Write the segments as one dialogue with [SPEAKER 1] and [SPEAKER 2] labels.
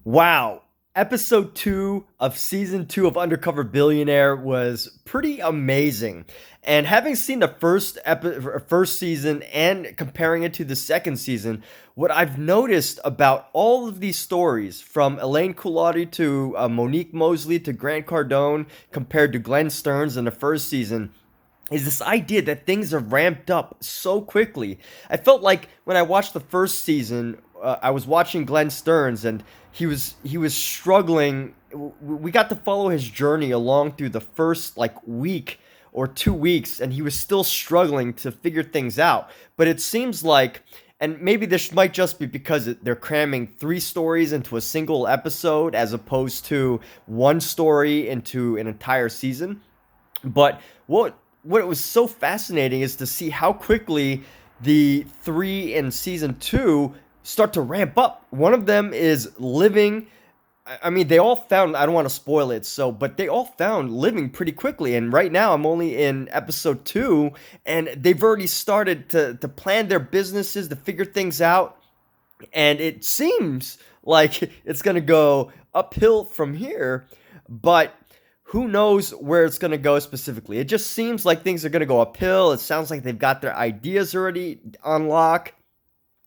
[SPEAKER 1] Wow. Episode 2 of season 2 of Undercover Billionaire was pretty amazing. And having seen the first season and comparing it to the second season, what I've noticed about all of these stories from Elaine Coulotti to Monique Mosley to Grant Cardone compared to Glenn Stearns in the first season is this idea that things are ramped up so quickly. I felt like when I watched the first season, I was watching Glenn Stearns, and he was struggling. We got to follow his journey along through the first like week or 2 weeks, and he was still struggling to figure things out. But it seems like, and maybe this might just be because they're cramming three stories into a single episode as opposed to one story into an entire season. But what was so fascinating is to see how quickly the three in season two start to ramp up. One of them is living. I mean, they all found. I don't want to spoil it, but they all found living pretty quickly. And right now, I'm only in episode 2, and they've already started to plan their businesses, to figure things out. And it seems like it's gonna go uphill from here, but who knows where it's going to go specifically. It just seems like things are going to go uphill. It sounds like they've got their ideas already on lock.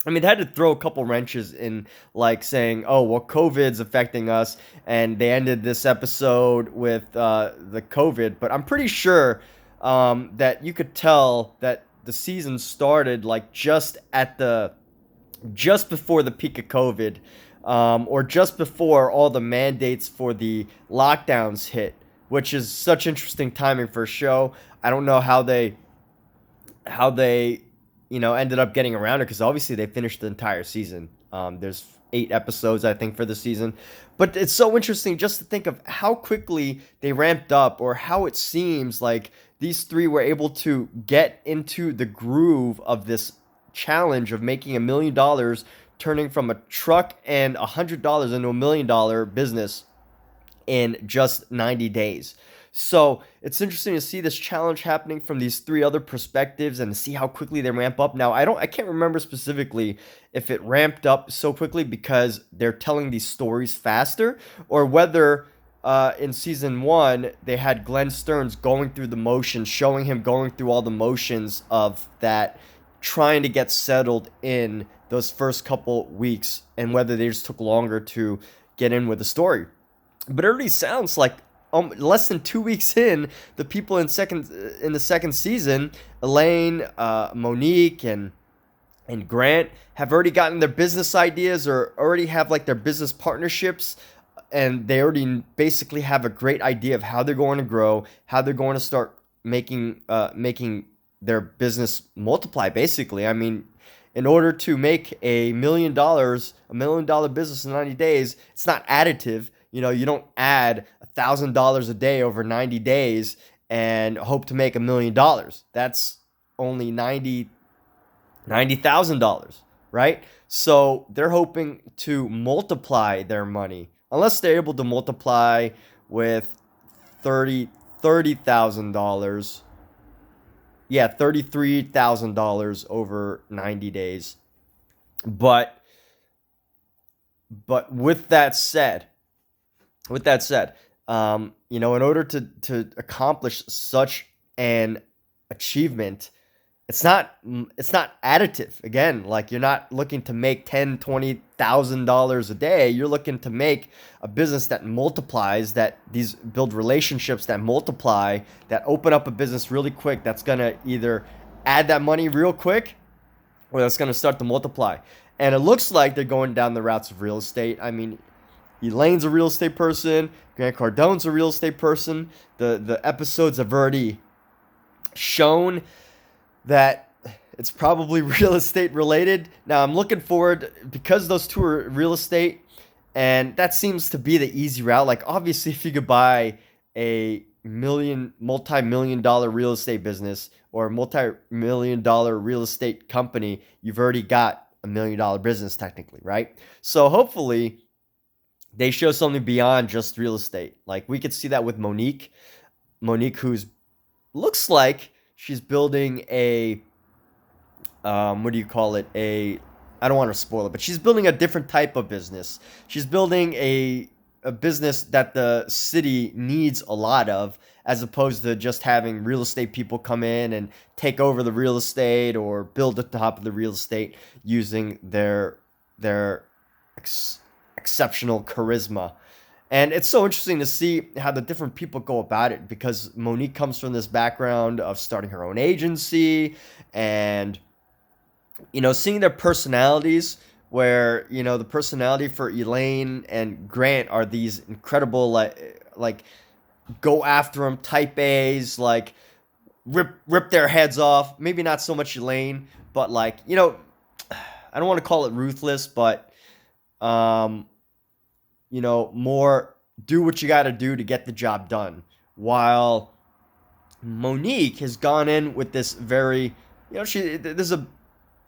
[SPEAKER 1] I mean, they had to throw a couple wrenches in, like saying, oh, well, COVID's affecting us, and they ended this episode with the COVID. But I'm pretty sure that you could tell that the season started like just before the peak of COVID, or just before all the mandates for the lockdowns hit, which is such interesting timing for a show. I don't know how they ended up getting around it, because obviously they finished the entire season. There's 8 episodes, I think, for the season, but it's so interesting just to think of how quickly they ramped up, or how it seems like these three were able to get into the groove of this challenge of making $1 million, turning from a truck and $100 into $1 million business in just 90 days. So it's interesting to see this challenge happening from these three other perspectives and to see how quickly they ramp up. Now, I can't remember specifically if it ramped up so quickly because they're telling these stories faster, or whether in season 1 they had Glenn Stearns going through the motions, showing him going through all the motions of that, trying to get settled in those first couple weeks, and whether they just took longer to get in with the story. But it already sounds like less than 2 weeks in, the people in the second season, Elaine, Monique, and Grant have already gotten their business ideas, or already have like their business partnerships, and they already basically have a great idea of how they're going to grow, how they're going to start making their business multiply. Basically, I mean, in order to make $1 million business in 90 days, it's not additive. You don't add $1,000 a day over 90 days and hope to make $1 million. That's only $90,000, right? So they're hoping to multiply their money, unless they're able to multiply with $30,000. Yeah, $33,000 over 90 days. But with that said, in order to accomplish such an achievement, it's not additive. Again, like, you're not looking to make $10,000-$20,000 a day. You're looking to make a business that multiplies, that these build relationships that multiply, that open up a business really quick, that's gonna either add that money real quick, or that's gonna start to multiply. And it looks like they're going down the routes of real estate. I mean, Elaine's a real estate person. Grant Cardone's a real estate person. The episodes have already shown that it's probably real estate related. Now, I'm looking forward, because those two are real estate, and that seems to be the easy route. Like, obviously, if you could buy a multi-million dollar real estate business, or a multi-million dollar real estate company, you've already got $1 million business technically, right? So hopefully they show something beyond just real estate. Like, we could see that with Monique, who's looks like she's building a what do you call it, a I don't want to spoil it, but she's building a different type of business. She's building a business that the city needs a lot of, as opposed to just having real estate people come in and take over the real estate or build at the top of the real estate using their ex- exceptional charisma. And it's so interesting to see how the different people go about it, because Monique comes from this background of starting her own agency and seeing their personalities, where the personality for Elaine and Grant are these incredible, like go after them type A's, like rip their heads off. Maybe not so much Elaine, but like, I don't want to call it ruthless, but um more do what you got to do to get the job done. While Monique has gone in with this very, she there's a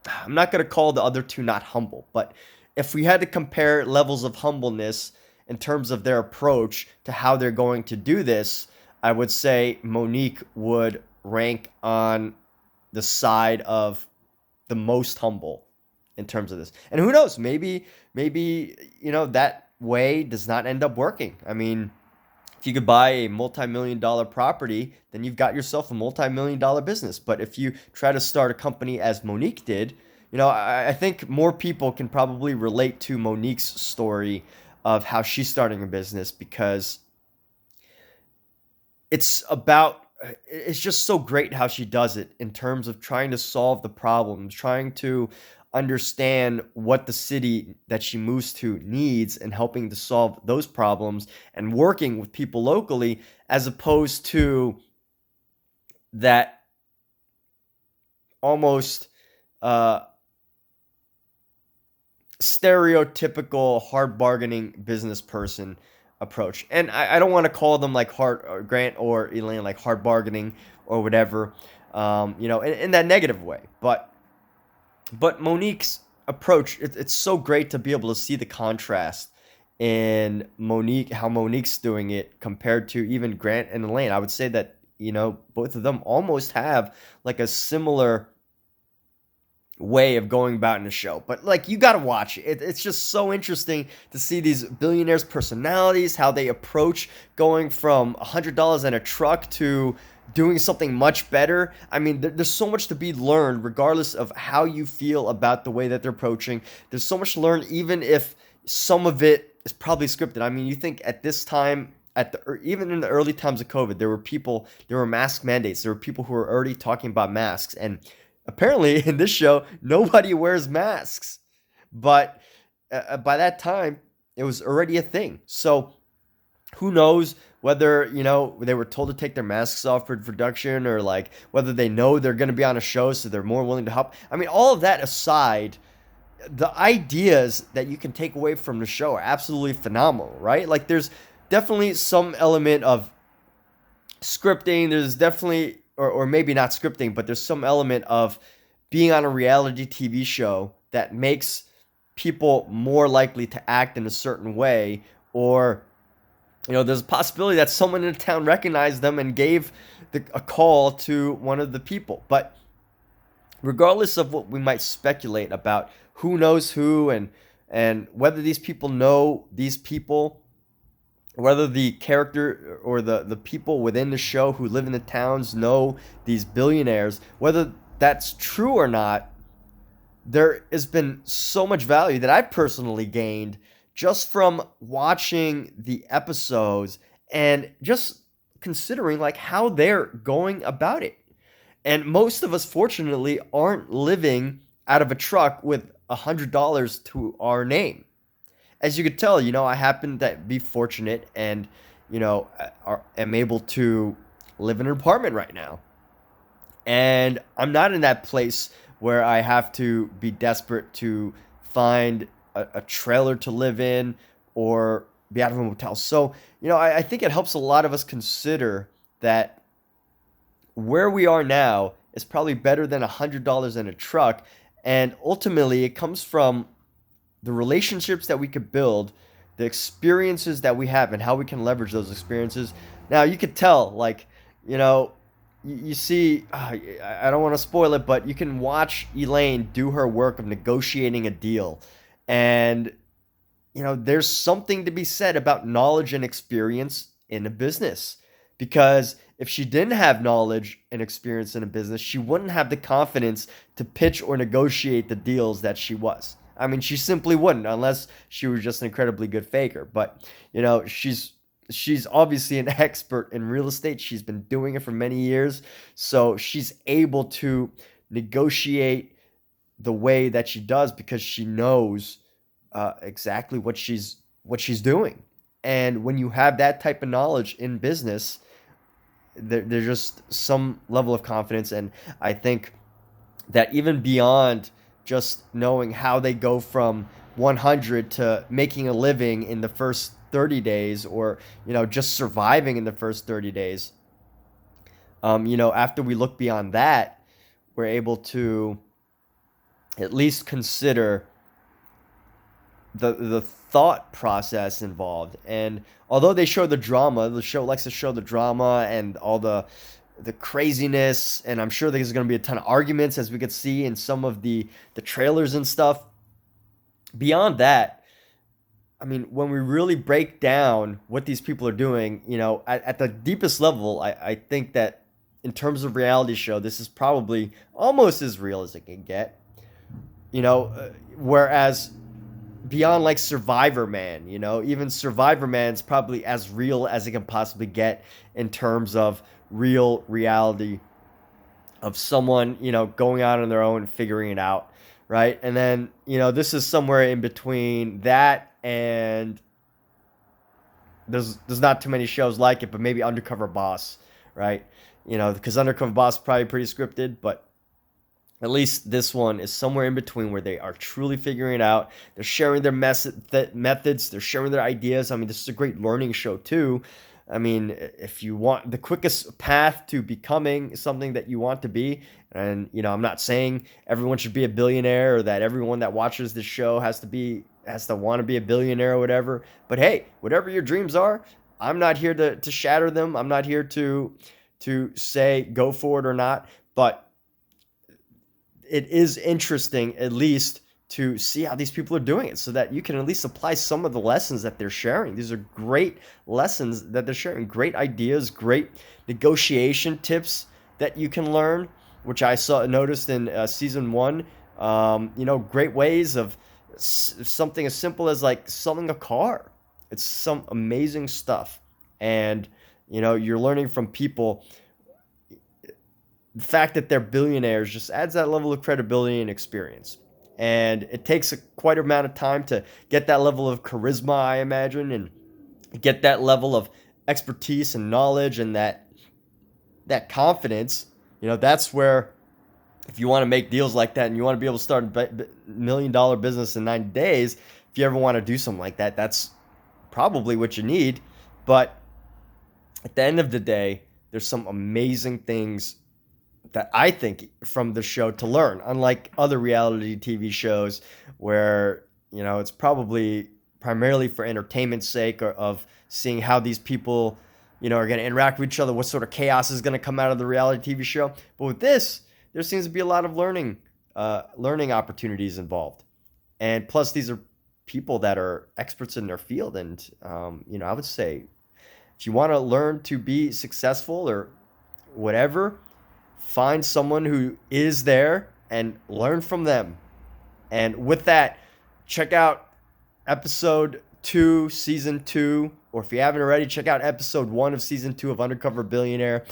[SPEAKER 1] I'm not going to call the other two not humble, but if we had to compare levels of humbleness in terms of their approach to how they're going to do this, I would say Monique would rank on the side of the most humble in terms of this. And who knows, maybe that way does not end up working. I mean, if you could buy a multi-million dollar property, then you've got yourself a multi-million dollar business. But if you try to start a company as Monique did, I think more people can probably relate to Monique's story of how she's starting a business, because it's just so great how she does it in terms of trying to solve the problems, trying to understand what the city that she moves to needs and helping to solve those problems and working with people locally, as opposed to that almost stereotypical hard bargaining business person approach. And I don't want to call them like Grant or Elaine like hard bargaining or whatever, in that negative way. But Monique's approach, it's so great to be able to see the contrast in Monique, how Monique's doing it compared to even Grant and Elaine. I would say that, both of them almost have like a similar way of going about in a show. But like, you got to watch it. It's just so interesting to see these billionaires' personalities, how they approach going from $100 in a truck to doing something much better. I mean, there's so much to be learned regardless of how you feel about the way that they're approaching. There's so much to learn, even if some of it is probably scripted. I mean, you think at this time, even in the early times of COVID, there were mask mandates. There were people who were already talking about masks, and apparently in this show nobody wears masks. But by that time, it was already a thing. So who knows whether they were told to take their masks off for production, or like whether they know they're going to be on a show so they're more willing to help. I mean, all of that aside, the ideas that you can take away from the show are absolutely phenomenal, right? Like, there's definitely some element of scripting. There's definitely, or maybe not scripting, but there's some element of being on a reality TV show that makes people more likely to act in a certain way. Or there's a possibility that someone in the town recognized them and gave a call to one of the people. But regardless of what we might speculate about who knows who, and whether these people know these people, whether the character or the people within the show who live in the towns know these billionaires, whether that's true or not, there has been so much value that I've personally gained just from watching the episodes and just considering like how they're going about it. And most of us, fortunately, aren't living out of a truck with $100 to our name. As you could tell, I happen to be fortunate and, am able to live in an apartment right now. And I'm not in that place where I have to be desperate to find a trailer to live in or be out of a motel. So, I think it helps a lot of us consider that where we are now is probably better than $100 in a truck. And ultimately, it comes from the relationships that we could build, the experiences that we have, and how we can leverage those experiences. Now, you could tell, like, you know, you see, I don't want to spoil it, but you can watch Elaine do her work of negotiating a deal. And, there's something to be said about knowledge and experience in a business. Because if she didn't have knowledge and experience in a business, she wouldn't have the confidence to pitch or negotiate the deals that she was. I mean, she simply wouldn't unless she was just an incredibly good faker. But, she's obviously an expert in real estate. She's been doing it for many years. So she's able to negotiate the way that she does because she knows exactly what she's doing. And when you have that type of knowledge in business, there's just some level of confidence. And I think that even beyond just knowing how they go from 100 to making a living in the first 30 days, or just surviving in the first 30 days, after we look beyond that, we're able to at least consider the thought process involved. And although they show the drama, the show likes to show the drama and all the craziness, and I'm sure there's going to be a ton of arguments, as we could see in some of the trailers and stuff. Beyond that, I mean, when we really break down what these people are doing, at the deepest level, I think that in terms of reality show, this is probably almost as real as it can get. Whereas beyond like Survivor Man, even Survivor Man's probably as real as it can possibly get in terms of real reality of someone, going out on their own and figuring it out, right? And then, this is somewhere in between that, and there's not too many shows like it, but maybe Undercover Boss, right? Because Undercover Boss is probably pretty scripted, but at least this one is somewhere in between where they are truly figuring it out. They're sharing their methods. They're sharing their ideas. I mean, this is a great learning show too. I mean, if you want the quickest path to becoming something that you want to be, and I'm not saying everyone should be a billionaire or that everyone that watches this show has to want to be a billionaire or whatever. But hey, whatever your dreams are, I'm not here to shatter them. I'm not here to say go for it or not. But it is interesting at least to see how these people are doing it so that you can at least apply some of the lessons that they're sharing. These are great lessons that they're sharing, great ideas, great negotiation tips that you can learn, which I noticed in season one. Great ways of something as simple as like selling a car. It's some amazing stuff. And you're learning from people. The fact that they're billionaires just adds that level of credibility and experience. And it takes quite an amount of time to get that level of charisma, I imagine, and get that level of expertise and knowledge and that confidence. That's where, if you want to make deals like that and you want to be able to start a $1 million business in 90 days, if you ever want to do something like that, that's probably what you need. But at the end of the day, there's some amazing things that I think from the show to learn, unlike other reality TV shows where, it's probably primarily for entertainment's sake, or of seeing how these people, are going to interact with each other, what sort of chaos is going to come out of the reality TV show. But with this, there seems to be a lot of learning opportunities involved. And plus, these are people that are experts in their field. And, I would say if you want to learn to be successful or whatever, find someone who is there and learn from them. And with that, check out episode 2, season 2, or if you haven't already, check out episode 1 of season 2 of Undercover Billionaire.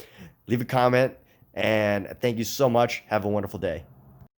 [SPEAKER 1] Leave a comment, and thank you so much. Have a wonderful day.